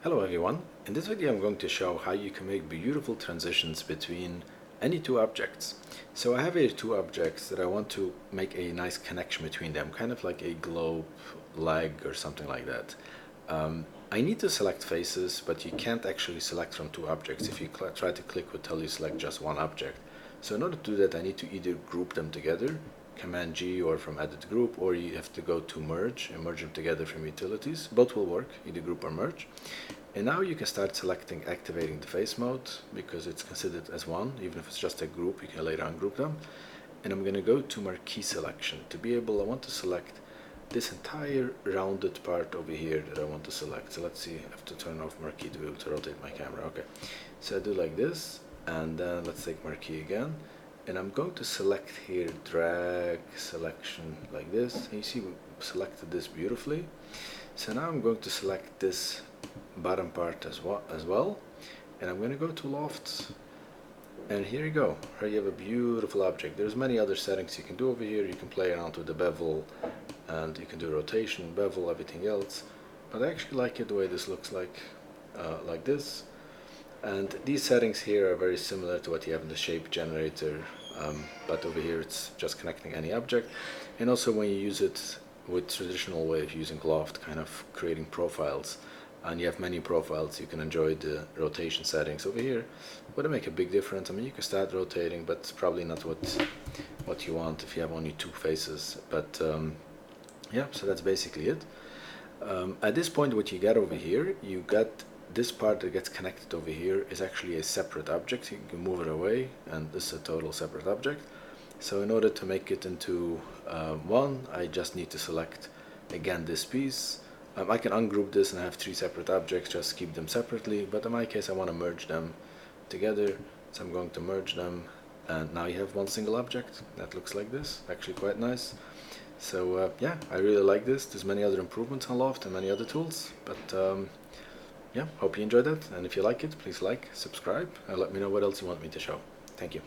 Hello everyone, in this video I'm going to show how you can make beautiful transitions between any two objects. So I have here two objects that I want to make a nice connection between them, kind of like a globe leg or something like that. I need to select faces, but you can't actually select from two objects. If you try to click, it will tell you select just one object. So in order to do that, I need to either group them together, Command G, or from Edit Group, or you have to go to Merge and merge them together from Utilities. Both will work, either group or merge. And now you can start activating the face mode, because it's considered as one. Even if it's just a group, you can later ungroup them. And I'm going to go to Marquee Selection. To be able, I want to select this entire rounded part over here that I want to select. So let's see, I have to turn off Marquee to be able to rotate my camera. Okay, so I do like this, and then let's take Marquee again. And I'm going to select here, drag selection like this. And you see we selected this beautifully. So now I'm going to select this bottom part as well. And I'm going to go to Loft. And here you go. Here you have a beautiful object. There's many other settings you can do over here. You can play around with the bevel, and you can do rotation, bevel, everything else. But I actually like it the way this looks like this. And these settings here are very similar to what you have in the shape generator, but over here it's just connecting any object. And also when you use it with traditional way of using Loft, kind of creating profiles, and you have many profiles, you can enjoy the rotation settings over here. Would make a big difference? I mean, you can start rotating, but it's probably not what you want if you have only two faces. But yeah, so that's basically it. At this point, what you get over here, you got this part that gets connected over here is actually a separate object. You can move it away, and this is a total separate object. So in order to make it into one, I just need to select again this piece. I can ungroup this and have three separate objects, just keep them separately, but in my case I want to merge them together, so I'm going to merge them, and now you have one single object that looks like this. Actually quite nice. So yeah, I really like this. There's many other improvements on Loft and many other tools, but yeah, hope you enjoyed it, and if you like it, please like, subscribe, and let me know what else you want me to show. Thank you.